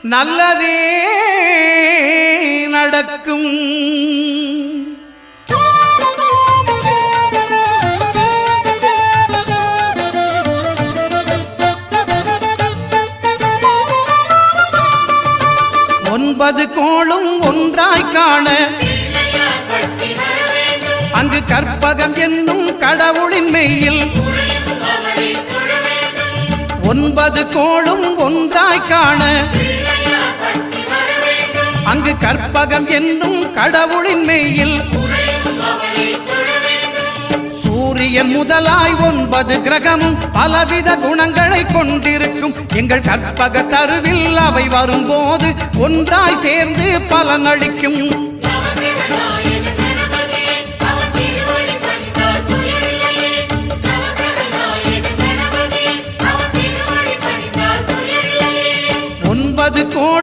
நல்லதே நடக்கும். ஒன்பது கோளும் ஒன்றாய் காண அங்கு கற்பகம் என்னும் கடவுளின் மெய்யில் ஒன்பது கோளும் ஒன்றாய் காண அங்கு கற்பகம் என்னும் கடவுளின் மெய்யில் சூரியன் முதலாய் 9 கிரகமும் பலவித குணங்களை கொண்டிருக்கும். எங்கள் கற்பக தருவில் அவை வரும்போது ஒன்றாய் சேர்ந்து பலனளிக்கும். ஒன்பது கோடி